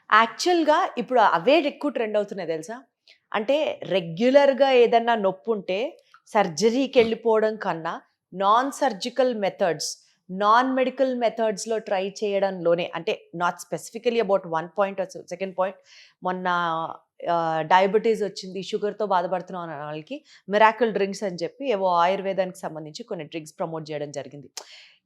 యాక్చువల్‌గా ఇప్పుడు అవే ఎక్కువ ట్రెండ్ అవుతున్నాయి తెలుసా? అంటే రెగ్యులర్‌గా ఏదన్నా నొప్పుంటే సర్జరీకెళ్ళిపోవడం కన్నా non surgical methods, non medical మెథడ్స్‌లో ట్రై చేయడంలోనే అంటే not specifically about one point or second point మొన్న డయాబెటీస్ వచ్చింది, షుగర్‌తో బాధపడుతున్నాం అన్న వాళ్ళకి మిరాకిల్ డ్రింక్స్ అని చెప్పి ఏవో ఆయుర్వేదానికి సంబంధించి కొన్ని డ్రింక్స్ ప్రమోట్ చేయడం జరిగింది.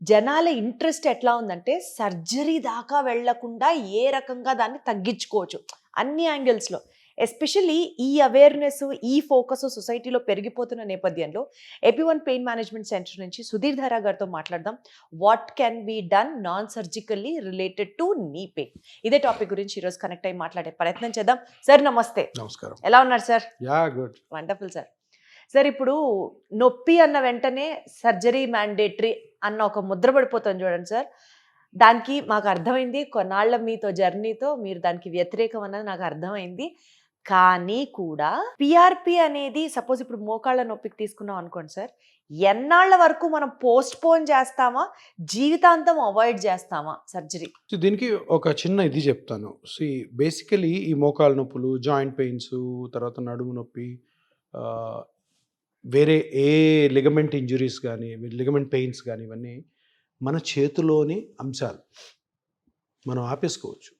జనాల ఇంట్రెస్ట్ ఎట్లా ఉందంటే సర్జరీ దాకా వెళ్ళకుండా ఏ రకంగా దాన్ని తగ్గించుకోవచ్చు అన్ని యాంగిల్స్‌లో. ఎస్పెషల్లీ ఈ అవేర్‌నెస్, ఈ ఫోకస్ సొసైటీలో పెరిగిపోతున్న నేపథ్యంలో ఎపి1 పెయిన్ మేనేజ్మెంట్ సెంటర్ నుంచి సుధీర్ ధారా గారితో మాట్లాడదాం. What can be done non surgically related to knee pain. ఇదే టాపిక్ గురించి ఈరోజు కనెక్ట్ అయ్యి మాట్లాడే ప్రయత్నం చేద్దాం. సార్ నమస్తే. నమస్కారం. ఎలా ఉన్నారు sir? Good. Wonderful sir. Sir ఇప్పుడు నొప్పి అన్న వెంటనే సర్జరీ మ్యాండేటరీ అన్న ఒక ముద్ర పడిపోతుంది చూడండి సార్. దానికి మాకు అర్థమైంది కొన్నాళ్ళ మీతో జర్నీతో మీరు దానికి వ్యతిరేకం అన్నది నాకు అర్థమైంది. కానీ కూడా పిఆర్పి అనేది సపోజ్ ఇప్పుడు మోకాళ్ళ నొప్పికి తీసుకున్నాం అనుకోండి సార్, ఎన్నాళ్ళ వరకు మనం పోస్ట్ పోన్ చేస్తామా, జీవితాంతం అవాయిడ్ చేస్తామా సర్జరీ? దీనికి ఒక చిన్న ఇది చెప్తాను. బేసికలీ ఈ మోకాళ్ళ నొప్పులు, జాయింట్ పెయిన్స్, తర్వాత నడుము నొప్పి, వేరే ఏ లిగమెంట్ ఇంజురీస్ కానీ, లిగమెంట్ పెయిన్స్ కానీ ఇవన్నీ మన చేతిలోని అంశాలు. మనం ఆపేసుకోవచ్చు.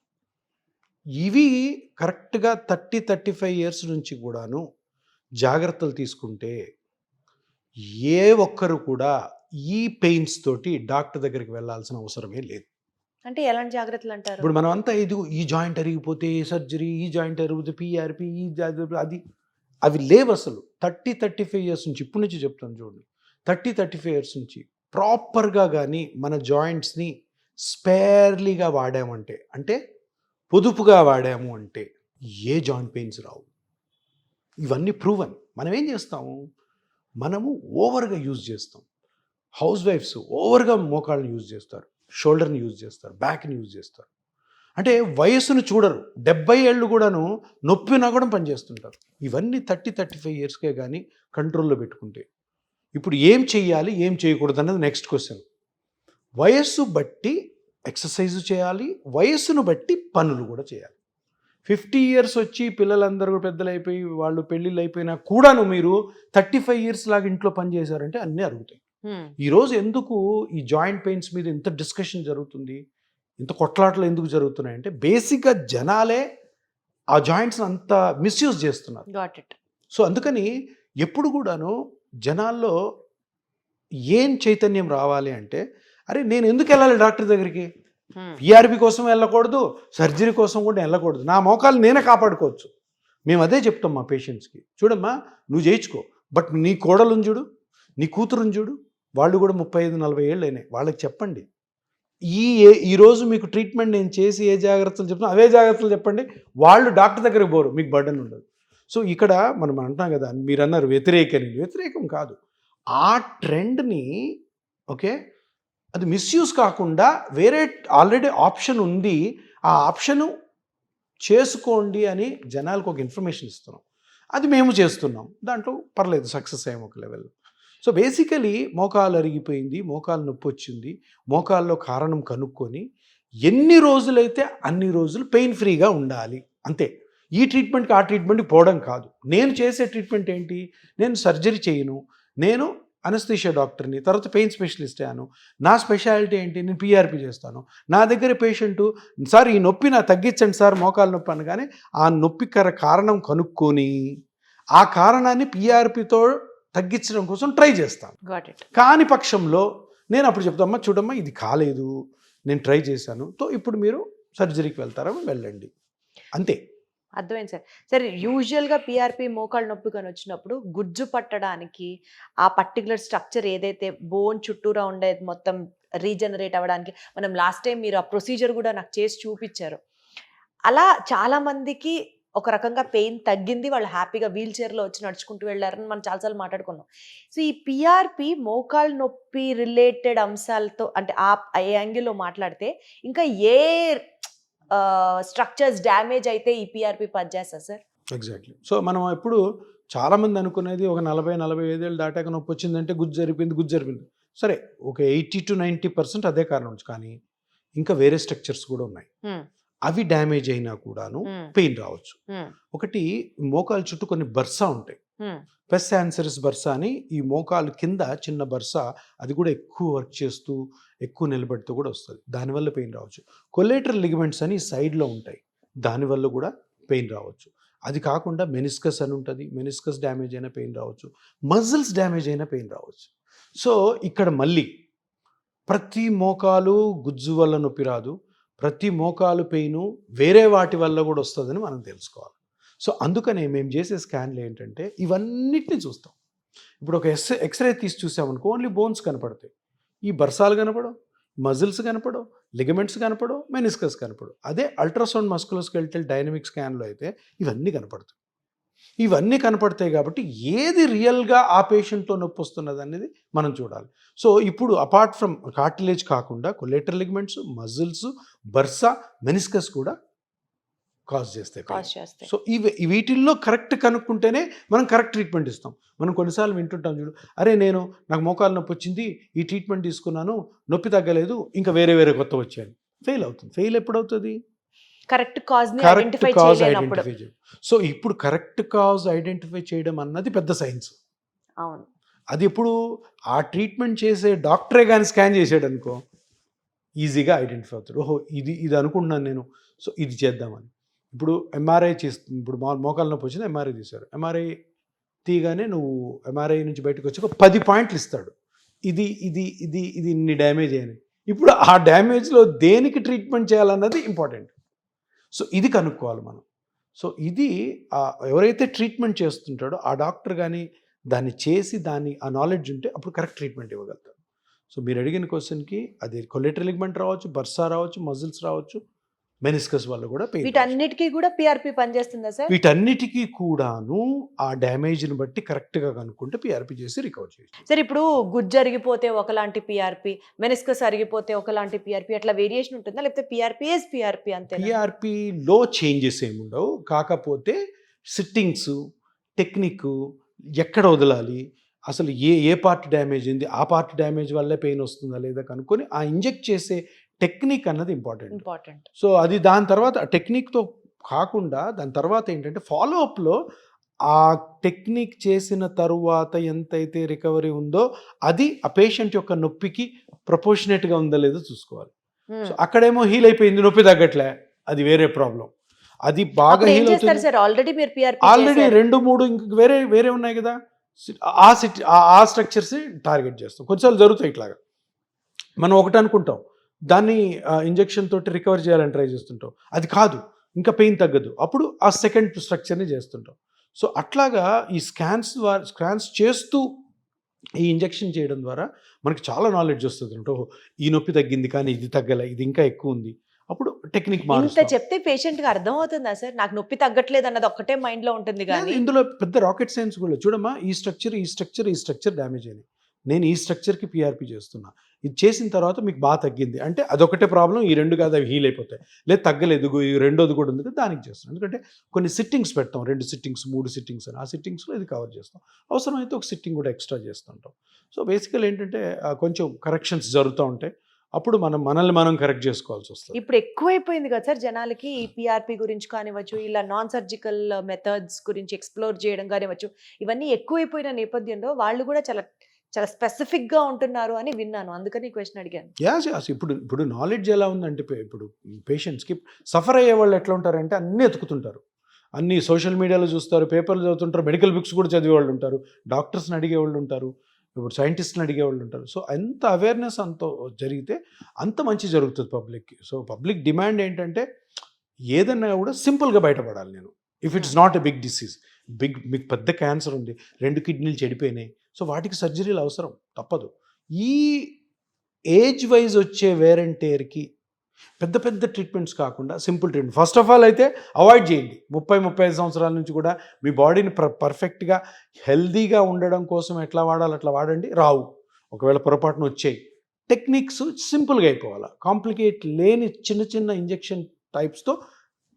ఇవి కరెక్ట్గా 30-35 ఇయర్స్ నుంచి కూడాను జాగ్రత్తలు తీసుకుంటే ఏ ఒక్కరు కూడా ఈ పెయిన్స్ తోటి డాక్టర్ దగ్గరికి వెళ్ళాల్సిన అవసరమే లేదు. అంటే ఎలాంటి జాగ్రత్తలు అంటారు? ఇప్పుడు మనం అంతా ఈ జాయింట్ అరిగిపోతే సర్జరీ, ఈ జాయింట్ అరిగిపోతే పిఆర్పి, అది అవి లేవు అసలు. 30-35 ఇయర్స్ నుంచి, ఇప్పటి నుంచి చెప్తాను చూడండి, 30-35 ఇయర్స్ నుంచి ప్రాపర్గా కానీ మన జాయింట్స్ని స్పేర్లీగా వాడామంటే, అంటే పొదుపుగా వాడాము అంటే ఏ జాయింట్ పెయిన్స్ రావు. ఇవన్నీ ప్రూవన్. మనం ఏం చేస్తాము, మనము ఓవర్గా యూజ్ చేస్తాం. హౌస్ వైఫ్స్ ఓవర్గా మోకాళ్ళని యూజ్ చేస్తారు, షోల్డర్ని యూజ్ చేస్తారు, బ్యాక్ని యూజ్ చేస్తారు. అంటే వయస్సును చూడరు. 70 ఏళ్ళు కూడాను నొప్పి నగడం పనిచేస్తుంటారు. ఇవన్నీ 30-35 ఇయర్స్కే కానీ కంట్రోల్లో పెట్టుకుంటే. ఇప్పుడు ఏం చెయ్యాలి, ఏం చేయకూడదు అన్నది నెక్స్ట్ క్వశ్చన్. వయస్సు బట్టి ఎక్సర్సైజ్ చేయాలి, వయస్సును బట్టి పనులు కూడా చేయాలి. 50 ఇయర్స్ వచ్చి పిల్లలందరూ పెద్దలు అయిపోయి వాళ్ళు పెళ్ళిళ్ళు అయిపోయినా కూడాను మీరు 35 ఇయర్స్ లాగా ఇంట్లో పని చేశారంటే అన్నీ అరుగుతాయి. ఈరోజు ఎందుకు ఈ జాయింట్ పెయిన్స్ మీద ఇంత డిస్కషన్ జరుగుతుంది, ఇంత కొట్లాటలు ఎందుకు జరుగుతున్నాయంటే బేసిక్గా జనాలే ఆ జాయింట్స్ని అంత మిస్యూజ్ చేస్తున్నారు. సో అందుకని ఎప్పుడు కూడాను జనాల్లో ఏం చైతన్యం రావాలి అంటే, అరే నేను ఎందుకు వెళ్ళాలి డాక్టర్ దగ్గరికి, పిఆర్పి కోసం వెళ్ళకూడదు, సర్జరీ కోసం కూడా వెళ్ళకూడదు, నా మోకాలు నేనే కాపాడుకోవచ్చు. మేము అదే చెప్తాం మా పేషెంట్స్కి. చూడమ్మా నువ్వు చేయించుకో, బట్ నీ కోడలుని చూడు, నీ కూతురుని చూడు, వాళ్ళు కూడా 35-40 ఏళ్ళు అయినాయి, వాళ్ళకి చెప్పండి ఈరోజు మీకు ట్రీట్మెంట్ నేను చేసి ఏ జాగ్రత్తలు చెప్తున్నా అవే జాగ్రత్తలు చెప్పండి. వాళ్ళు డాక్టర్ దగ్గరికి పోరు, మీకు బర్డన్ ఉండదు. సో ఇక్కడ మనం అంటున్నాం కదా, మీరు అన్నారు వ్యతిరేకం కాదు. ఆ ట్రెండ్ని ఓకే అది మిస్యూజ్ కాకుండా వేరే ఆల్రెడీ ఆప్షన్ ఉంది, ఆ ఆప్షను చేసుకోండి అని జనాలకు ఒక ఇన్ఫర్మేషన్ ఇస్తున్నాం. అది మేము చేస్తున్నాం, దాంట్లో పర్లేదు, సక్సెస్ అయ్యాము ఒక లెవెల్. సో బేసికలీ మోకాలు అరిగిపోయింది, మోకాలు నొప్పి వచ్చింది, మోకాల్లో కారణం కనుక్కొని ఎన్ని రోజులైతే అన్ని రోజులు పెయిన్ ఫ్రీగా ఉండాలి అంతే. ఈ ట్రీట్మెంట్కి ఆ ట్రీట్మెంట్కి పోవడం కాదు. నేను చేసే ట్రీట్మెంట్ ఏంటి, నేను సర్జరీ చేయను, నేను అనస్థీషియా డాక్టర్ని, తర్వాత పెయిన్ స్పెషలిస్ట్ అయ్యాను. నా స్పెషాలిటీ ఏంటి, నేను పిఆర్పి చేస్తాను. నా దగ్గర పేషెంటు సార్ ఈ నొప్పి నా తగ్గించండి సార్ మోకాలు నొప్పి అనగానే ఆ నొప్పి కారణం కనుక్కొని ఆ కారణాన్ని పిఆర్పితో తగ్గించడం కోసం ట్రై చేస్తాను. కాని పక్షంలో నేను అప్పుడు చెప్తామ్మా, చూడమ్మా ఇది కాలేదు, నేను ట్రై చేశాను, సో ఇప్పుడు మీరు సర్జరీకి వెళ్తారా, వెళ్ళండి, అంతే. అర్థమైంది సార్. సరే యూజువల్గా పిఆర్పి మోకాళ్ళ నొప్పి కానీ వచ్చినప్పుడు గుజ్జు పట్టడానికి ఆ పర్టికులర్ స్ట్రక్చర్ ఏదైతే బోన్ చుట్టూరా ఉండేది మొత్తం రీజనరేట్ అవ్వడానికి, మనం లాస్ట్ టైం మీరు ఆ ప్రొసీజర్ కూడా నాకు చేసి చూపించారు. అలా చాలామందికి ఒక రకంగా పెయిన్ తగ్గింది, వాళ్ళు హ్యాపీగా వీల్ చైర్లో వచ్చి నడుచుకుంటూ వెళ్ళారని మనం చాలాసార్లు మాట్లాడుకున్నాం. సో ఈ పిఆర్పి మోకాళ్ళ నొప్పి రిలేటెడ్ అంశాలతో అంటే ఆ యాంగిల్లో మాట్లాడితే ఇంకా ఏ స్ట్రక్చర్స్ డ్యామేజ్ అయితే ఈ పిఆర్పి పనిచేస్తా సార్? ఎగ్జాక్ట్లీ. సో మనం ఎప్పుడు చాలామంది అనుకునేది ఒక 40-45 ఏళ్ళు దాటాక నొప్పి వచ్చిందంటే గుజ్జు జరిపింది. సరే ఒక 80-90% అదే కారణం, కానీ ఇంకా వేరే స్ట్రక్చర్స్ కూడా ఉన్నాయి. అవి డ్యామేజ్ అయినా కూడాను పెయిన్ రావచ్చు. ఒకటి మోకాలు చుట్టూ కొన్ని బర్సా ఉంటాయి, పెస్ యాన్సరిస్ బర్సా అని. ఈ మోకాలు కింద చిన్న బర్సా, అది కూడా ఎక్కువ వర్క్ చేస్తూ ఎక్కువ నిలబడితే కూడా వస్తుంది, దానివల్ల పెయిన్ రావచ్చు. కొలేటరల్ లిగమెంట్స్ అని సైడ్లో ఉంటాయి, దానివల్ల కూడా పెయిన్ రావచ్చు. అది కాకుండా మెనిస్కస్ అని ఉంటుంది, మెనిస్కస్ డ్యామేజ్ అయినా పెయిన్ రావచ్చు, మజిల్స్ డ్యామేజ్ అయినా పెయిన్ రావచ్చు. సో ఇక్కడ మళ్ళీ ప్రతి మోకాలు గుజ్జు వల్ల నొప్పి రాదు, ప్రతి మోకాలు పెయిన్ వేరే వాటి వల్ల కూడా వస్తుందని మనం తెలుసుకోవాలి. సో అందుకనే మేము చేసే స్కాన్లు ఏంటంటే ఇవన్నిటిని చూస్తాం. ఇప్పుడు ఒక ఎక్స్రే తీసి చూసామనుకో ఓన్లీ బోన్స్ కనపడతాయి, ఈ బర్సాలు కనపడవు, మజిల్స్ కనపడవు, లిగమెంట్స్ కనపడవు, మెనిస్కస్ కనపడవు. అదే అల్ట్రాసౌండ్ మస్కులోస్కెలిటల్ డైనమిక్ స్కాన్లో అయితే ఇవన్నీ కనపడతాయి. ఇవన్నీ కనపడతాయి కాబట్టి ఏది రియల్గా ఆ పేషెంట్లో నొప్పి వస్తున్నది అనేది మనం చూడాలి. సో ఇప్పుడు అపార్ట్ ఫ్రమ్ కార్టిలేజ్ కాకుండా కొలేటరల్ లిగమెంట్స్, మజిల్స్, బర్సా, మెనిస్కస్ కూడా కాజ్ చేస్తాయి. సో వీటిల్లో కరెక్ట్ కనుక్కుంటేనే మనం కరెక్ట్ ట్రీట్మెంట్ ఇస్తాం. మనం కొన్నిసార్లు వింటుంటాం చూడు, అరే నాకు మోకాలు నొప్పి వచ్చింది, ఈ ట్రీట్మెంట్ తీసుకున్నాను, నొప్పి తగ్గలేదు, ఇంకా వేరే కొత్త వచ్చాను. ఫెయిల్ అవుతుంది. ఫెయిల్ ఎప్పుడవుతుంది? కరెక్ట్ కాజ్ ఐడెంటిఫై చేయడం. సో ఇప్పుడు కరెక్ట్ కాజ్ ఐడెంటిఫై చేయడం అన్నది పెద్ద సైన్స్. అవును, అది ఇప్పుడు ఆ ట్రీట్మెంట్ చేసే డాక్టరే కానీ స్కాన్ చేసాడు అనుకో ఈజీగా ఐడెంటిఫై అవుతాడు. ఓహో ఇది అనుకుంటున్నాను నేను, సో ఇది చేద్దామని. ఇప్పుడు ఎంఆర్ఐ చేస్తుంది, ఇప్పుడు మోకాలు నొప్పి వచ్చింది, ఎంఆర్ఐ తీశారు. ఎంఆర్ఐ తీయగానే నువ్వు ఎంఆర్ఐ నుంచి బయటకు వచ్చి ఒక 10 పాయింట్లు ఇస్తాడు, ఇది ఇది ఇది ఇది ఇన్ని డ్యామేజ్ అయ్యాయి. ఇప్పుడు ఆ డ్యామేజ్లో దేనికి ట్రీట్మెంట్ చేయాలన్నది ఇంపార్టెంట్. సో ఇది కనుక్కోవాలి మనం. సో ఇది ఎవరైతే ట్రీట్మెంట్ చేస్తుంటాడో ఆ డాక్టర్ కానీ దాన్ని చేసి ఆ నాలెడ్జ్ ఉంటే అప్పుడు కరెక్ట్ ట్రీట్మెంట్ ఇవ్వగలుగుతారు. సో మీరు అడిగిన క్వశ్చన్కి అది కొలేటరల్ లిగమెంట్ రావచ్చు, బర్సా రావచ్చు, మజిల్స్ రావచ్చు, మెనిస్కస్ వల్ల కూడా పెయిన్. వీటన్నిటికీ కూడా పిఆర్పి పనిచేస్తుందా సార్? వీటన్నిటికీ కూడాను ఆ డ్యామేజ్ని బట్టి కరెక్ట్గా కనుక్కుంటే పిఆర్పి చేసి రికవర్ చేయొచ్చు. సార్ ఇప్పుడు గుజ్జు అరిగిపోతే ఒకలాంటి పిఆర్పి, మెనిస్కస్ అరిగిపోతే ఒకలాంటి పిఆర్పి, అట్లా వేరియేషన్ ఉంటుందా, లేకపోతే పిఆర్పి అంతే? పిఆర్పిలో చేంజెస్ ఏమి ఉండవు, కాకపోతే సిట్టింగ్స్, టెక్నిక్, ఎక్కడ వదలాలి, అసలు ఏ పార్ట్ డ్యామేజ్ అయింది, ఆ పార్ట్ డ్యామేజ్ వల్లే పెయిన్ వస్తుందా లేదా కనుక్కొని ఆ ఇంజెక్ట్ చేసే టెక్నిక్ అన్నది ఇంపార్టెంట్. సో అది దాని తర్వాత టెక్నిక్తో కాకుండా దాని తర్వాత ఏంటంటే ఫాలోఅప్లో ఆ టెక్నిక్ చేసిన తరువాత ఎంతైతే రికవరీ ఉందో అది ఆ పేషెంట్ యొక్క నొప్పికి ప్రపోర్షనేట్గా ఉందో లేదో చూసుకోవాలి. సో అక్కడేమో హీల్ అయిపోయింది, నొప్పి తగ్గట్లే, అది వేరే ప్రాబ్లం. అది బాగా హీల్ అవుతుంది, ఆల్రెడీ 2-3 ఇంక వేరే ఉన్నాయి కదా, ఆ స్ట్రక్చర్స్ టార్గెట్ చేస్తాం. కొన్నిసార్లు జరుగుతాయి ఇట్లాగా, మనం ఒకటి అనుకుంటాం, దాన్ని ఇంజెక్షన్ తోటి రికవర్ చేయాలని ట్రై చేస్తుంటాం, అది కాదు, ఇంకా పెయిన్ తగ్గదు, అప్పుడు ఆ సెకండ్ స్ట్రక్చర్ని చేస్తుంటాం. సో అట్లాగా ఈ స్కాన్స్ చేస్తూ ఈ ఇంజెక్షన్ చేయడం ద్వారా మనకి చాలా నాలెడ్జ్ వస్తుంది. ఓహో ఈ నొప్పి తగ్గింది కానీ ఇది తగ్గలే, ఇది ఇంకా ఎక్కువ ఉంది, అప్పుడు టెక్నిక్ ఇంత చెప్తే పేషెంట్ కి అర్థం అవుతుందా సార్? నాకు నొప్పి తగ్గట్లేదు అన్నది ఒక్కటే మైండ్ లో ఉంటుంది కానీ ఇందులో పెద్ద రాకెట్ సైన్స్ కూడా చూడమ్మా. ఈ స్ట్రక్చర్ డ్యామేజ్ అయింది, నేను ఈ స్ట్రక్చర్కి పిఆర్పి చేస్తున్నా, ఇది చేసిన తర్వాత మీకు బాగా తగ్గింది అంటే అదొకటే ప్రాబ్లం, ఈ 2 కాదు అవి హీల్ అయిపోతాయి. లేదు తగ్గలేదు, ఈ రెండోది కూడా ఉంది, దానికి చేస్తాం. ఎందుకంటే కొన్ని సిట్టింగ్స్ పెడతాం, 2 సిట్టింగ్స్ 3 సిట్టింగ్స్ అని, ఆ సిట్టింగ్స్లో ఇది కవర్ చేస్తాం. అవసరమైతే ఒక సిట్టింగ్ కూడా ఎక్స్ట్రా చేస్తుంటాం. సో బేసికల్ ఏంటంటే కొంచెం కరెక్షన్స్ జరుగుతూ ఉంటాయి, అప్పుడు మనల్ని మనం కరెక్ట్ చేసుకోవాల్సి వస్తుంది. ఇప్పుడు ఎక్కువైపోయింది కదా సార్ జనాలకి, ఈ పిఆర్పి గురించి కానివ్వచ్చు, ఇలా నాన్ సర్జికల్ మెథడ్స్ గురించి ఎక్స్ప్లోర్ చేయడం కానివ్వచ్చు, ఇవన్నీ ఎక్కువైపోయిన నేపథ్యంలో వాళ్ళు కూడా చాలా స్పెసిఫిక్గా ఉంటున్నారు అని విన్నాను, అందుకని క్వశ్చన్ అడిగాను. యాస్ ఇప్పుడు నాలెడ్జ్ ఎలా ఉందంటే ఇప్పుడు పేషెంట్స్కి సఫర్ అయ్యే వాళ్ళు ఎట్లా ఉంటారంటే అన్నీ ఎతుకుతుంటారు, అన్నీ సోషల్ మీడియాలో చూస్తారు, పేపర్లు చదువుతుంటారు, మెడికల్ బుక్స్ కూడా చదివే వాళ్ళు ఉంటారు, డాక్టర్స్ని అడిగే వాళ్ళు ఉంటారు, ఇప్పుడు సైంటిస్ట్ని అడిగే వాళ్ళు ఉంటారు. సో ఎంత అవేర్నెస్ అంత జరిగితే అంత మంచి జరుగుతుంది పబ్లిక్కి. సో పబ్లిక్ డిమాండ్ ఏంటంటే ఏదన్నా కూడా సింపుల్గా బయటపడాలి. నేను if it's not a big disease, మీకు పెద్ద క్యాన్సర్ ఉంది, 2 కిడ్నీలు చెడిపోయినాయి, సో వాటికి సర్జరీలు అవసరం తప్పదు. ఈ ఏజ్ వైజ్ వచ్చే వేర్ అండ్ టేర్కి పెద్ద ట్రీట్మెంట్స్ కాకుండా simple treatment first of all అయితే అవాయిడ్ చేయండి. 30-35 సంవత్సరాల నుంచి కూడా మీ బాడీని పర్ఫెక్ట్గా హెల్దీగా ఉండడం కోసం ఎట్లా వాడాలి అట్లా వాడండి. రావు, ఒకవేళ పొరపాటున వచ్చాయి, టెక్నిక్స్ సింపుల్గా అయిపోవాలి, కాంప్లికేట్ లేని చిన్న ఇంజెక్షన్ టైప్స్తో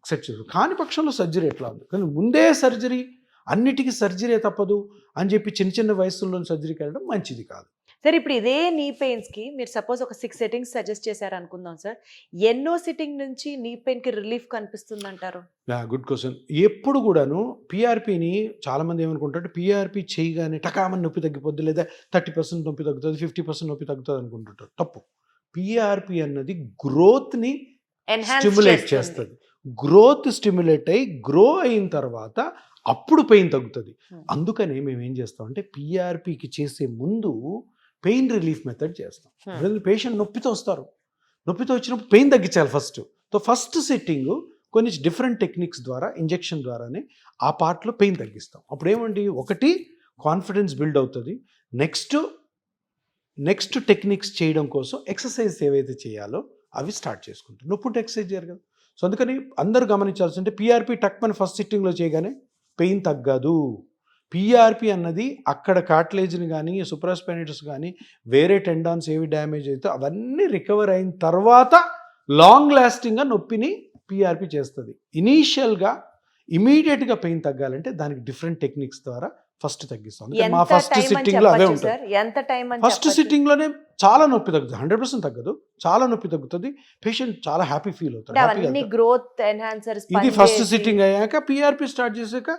సెట్ చేయాలి. కాని పక్షంలో సర్జరీ ఎట్లా ఉంది, కానీ ముందే సర్జరీ, అన్నిటికీ సర్జరీ తప్పదు అని చెప్పి చిన్న వయసుల్లో సర్జరీకి వెళ్ళడం మంచిది కాదు. సార్ ఇప్పుడు ఇదే నీ పెయిన్స్ కి మీరు సపోజ్ ఒక 6 సెట్టింగ్స్ సజెస్ట్ చేశారు అనుకుందాం సార్, ఎన్నో సిట్టింగ్ నుంచి నీ పెయిన్ కి రిలీఫ్ కనిపిస్తుంది అంటారు? Good question. ఎప్పుడు కూడాను పీఆర్పీని చాలామంది ఏమనుకుంటారు, పీఆర్పీ చేయగానే టకామని నొప్పి తగ్గిపోద్ది, లేదా 30% నొప్పి తగ్గుతుంది, 50% నొప్పి తగ్గుతుంది అనుకుంటుంటారు. తప్పు. పీఆర్పీ అన్నది గ్రోత్ని స్టిమ్యులేట్ చేస్తుంది. గ్రోత్ స్టిమ్యులేట్ అయ్యి గ్రో అయిన తర్వాత అప్పుడు పెయిన్ తగ్గుతుంది. అందుకనే మేము ఏం చేస్తామంటే పీఆర్పీకి చేసే ముందు పెయిన్ రిలీఫ్ మెథడ్ చేస్తాం. పేషెంట్ నొప్పితో వస్తారు, నొప్పితో వచ్చినప్పుడు పెయిన్ తగ్గించాలి ఫస్ట్. సో ఫస్ట్ సిట్టింగ్ కొన్ని డిఫరెంట్ టెక్నిక్స్ ద్వారా, ఇంజెక్షన్ ద్వారానే ఆ పార్ట్లో పెయిన్ తగ్గిస్తాం. అప్పుడు ఏమండి, ఒకటి కాన్ఫిడెన్స్ బిల్డ్ అవుతుంది. నెక్స్ట్ టెక్నిక్స్ చేయడం కోసం ఎక్సర్సైజ్ ఏవైతే చేయాలో అవి స్టార్ట్ చేసుకుంటాం. నొప్పుంటే ఎక్సర్సైజ్ చేయరు కదా. సో అందుకని అందరూ గమనించాల్సింటే పీఆర్పీ టక్మని ఫస్ట్ సిట్టింగ్లో చేయగానే పెయిన్ తగ్గదు. పీఆర్పీ అన్నది అక్కడ కార్టిలేజ్ని కానీ, సుప్రాస్పైనటస్ కానీ, వేరే టెండాన్స్ ఏవి డ్యామేజ్ అయితే అవన్నీ రికవర్ అయిన తర్వాత లాంగ్ లాస్టింగ్గా నొప్పిని పీఆర్పీ చేస్తుంది. ఇనీషియల్గా ఇమీడియట్గా పెయిన్ తగ్గాలంటే దానికి డిఫరెంట్ టెక్నిక్స్ ద్వారా ఫస్ట్ తగ్గిస్తాం. మా ఫస్ట్ సిట్టింగ్లో అవే ఉంటుంది. ఫస్ట్ సిట్టింగ్లోనే చాలా నొప్పి తగ్గుతుంది, 100% తగ్గదు, చాలా నొప్పి తగ్గుతుంది, పేషెంట్ చాలా హ్యాపీ ఫీల్ అవుతాడు. ఇది ఫస్ట్ సిట్టింగ్ అయ్యాక పీఆర్పీ స్టార్ట్ చేసాక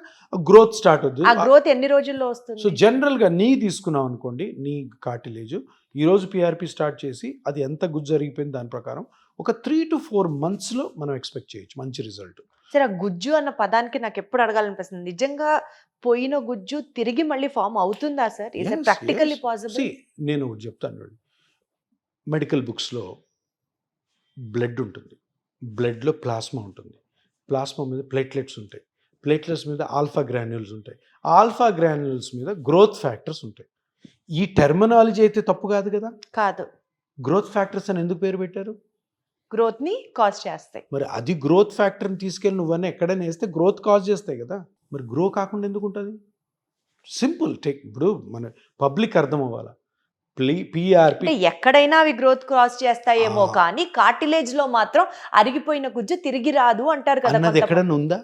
గ్రోత్ స్టార్ట్ అవుతుంది. గ్రోత్ ఎన్ని రోజుల్లో వస్తుంది? సో జనరల్గా నీ తీసుకున్నాం అనుకోండి, నీ కార్టిలేజ్ ఈరోజు పీఆర్పీ స్టార్ట్ చేసి అది ఎంత గుజ్జు జరిగిపోయింది దాని ప్రకారం ఒక 3 to 4 monthsలో మనం ఎక్స్పెక్ట్ చేయొచ్చు మంచి రిజల్ట్. సరే, ఆ గుజ్జు అన్న పదానికి నాకు ఎప్పుడు అడగాలనిపిస్తుంది, నిజంగా పోయిన గుజ్జు తిరిగి మళ్ళీ ఫామ్ అవుతుందా sir? Is it practically possible? నేను ఒకటి చెప్తాను. మెడికల్ బుక్స్లో బ్లడ్ ఉంటుంది, బ్లడ్లో ప్లాస్మా ఉంటుంది, ప్లాస్మా మీద ప్లేట్లెట్స్ ఉంటాయి, ప్లేట్లెట్స్ మీద ఆల్ఫా గ్రాన్యూల్స్ ఉంటాయి, ఆల్ఫా గ్రాన్యూల్స్ మీద గ్రోత్ ఫ్యాక్టర్స్ ఉంటాయి. ఈ టెర్మినాలజీ అయితే తప్పు కాదు కదా? కాదు. గ్రోత్ ఫ్యాక్టర్స్ అని ఎందుకు పేరు పెట్టారు? గ్రోత్ ని కాజ్ చేస్తాయి. మరి అది గ్రోత్ ఫ్యాక్టర్ని తీసుకెళ్ళి నువ్వన్నీ ఎక్కడైనా వేస్తే గ్రోత్ కాజ్ చేస్తాయి కదా. మరి గ్రో కాకుండా ఎందుకు ఉంటుంది? Simple tech. ఇప్పుడు మన పబ్లిక్ అర్థం అవ్వాలా, పీఆర్పీ ఎక్కడైనా అవి గ్రోత్ కాజ్ చేస్తాయేమో, కానీ కార్టిలేజ్ లో మాత్రం అరిగిపోయిన గుజ్జు తిరిగి రాదు అంటారు కదా. అన్నది ఎక్కడన్నా ఉందా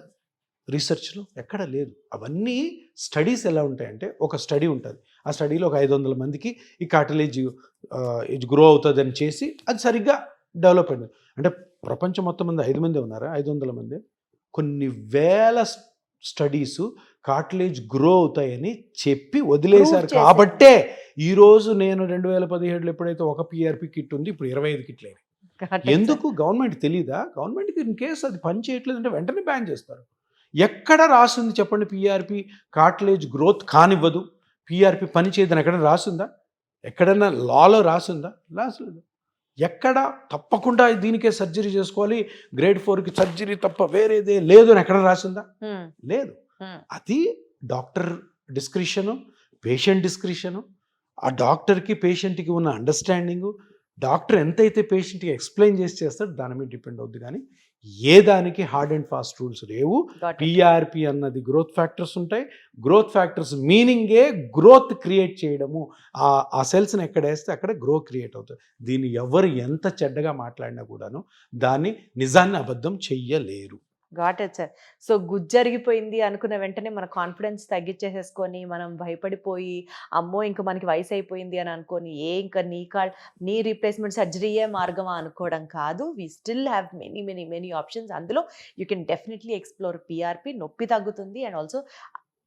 రీసెర్చ్లో? ఎక్కడ లేదు. అవన్నీ స్టడీస్ ఎలా ఉంటాయంటే, ఒక స్టడీ ఉంటుంది, ఆ స్టడీలో ఒక 500 మందికి ఈ కార్టిలేజ్ గ్రో అవుతుంది అని చేసి అది సరిగ్గా డెవలప్ అయింది. అంటే ప్రపంచం మొత్తం మంది 5 మంది ఉన్నారా? 500 మంది. కొన్ని వేల స్టడీస్ కార్టిలేజ్ గ్రో అవుతాయని చెప్పి వదిలేశారు. కాబట్టే ఈరోజు నేను 2017లో ఎప్పుడైతే ఒక పీఆర్పీ కిట్ ఉంది, ఇప్పుడు 25 కిట్లు అయినాయి. ఎందుకు? గవర్నమెంట్ తెలీదా? గవర్నమెంట్కి ఇన్ కేసు అది పని చేయట్లేదంటే వెంటనే బ్యాన్ చేస్తారు. ఎక్కడ రాసింది చెప్పండి పీఆర్పీ కార్టిలేజ్ గ్రోత్ కానివ్వదు, పీఆర్పీ పని చేయదని ఎక్కడ రాసిందా? ఎక్కడన్నా లాలో రాసిందా? రాసలేదు. ఎక్కడ తప్పకుండా దీనికే సర్జరీ చేసుకోవాలి, గ్రేడ్ 4కి సర్జరీ తప్ప వేరేదే లేదు అని ఎక్కడ రాసిందా? లేదు. అది డాక్టర్ డిస్క్రిషను, పేషెంట్ డిస్క్రిషను, ఆ డాక్టర్కి పేషెంట్కి ఉన్న అండర్స్టాండింగు, డాక్టర్ ఎంతైతే పేషెంట్కి ఎక్స్ప్లెయిన్ చేసి చేస్తాడు దాని మీద డిపెండ్ అవుద్ది. కానీ ఏ దానికి హార్డ్ అండ్ ఫాస్ట్ రూల్స్ లేవు. పీఆర్పీ అన్నది గ్రోత్ ఫ్యాక్టర్స్ ఉంటాయి. గ్రోత్ ఫ్యాక్టర్స్ మీనింగే గ్రోత్ క్రియేట్ చేయడము. ఆ సెల్స్ని ఎక్కడ వేస్తే అక్కడ గ్రో క్రియేట్ అవుతుంది. దీన్ని ఎవరు ఎంత చెడ్డగా మాట్లాడినా కూడాను దాన్ని నిజాన్ని అబద్ధం చెయ్యలేరు. Got it sir. సో గుజ్జరిగిపోయింది అనుకున్న వెంటనే మన కాన్ఫిడెన్స్ తగ్గించేసేసుకొని మనం భయపడిపోయి అమ్మో ఇంక మనకి వయసు అయిపోయింది అని అనుకొని ఇంకా నీ రీప్లేస్మెంట్ సర్జరీయే మార్గమా అనుకోవడం కాదు. We still have many options. అందులో you can definitely explore PRP. నొప్పి తగ్గుతుంది అండ్ ఆల్సో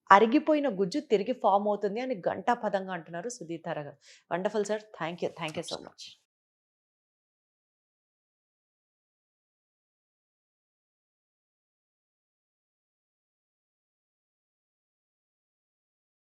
అరిగిపోయిన గుజ్జు తిరిగి ఫామ్ అవుతుంది అని గంటా పదంగా అంటున్నారు సుధీర్ తారా గారు. Wonderful sir. Thank you so much.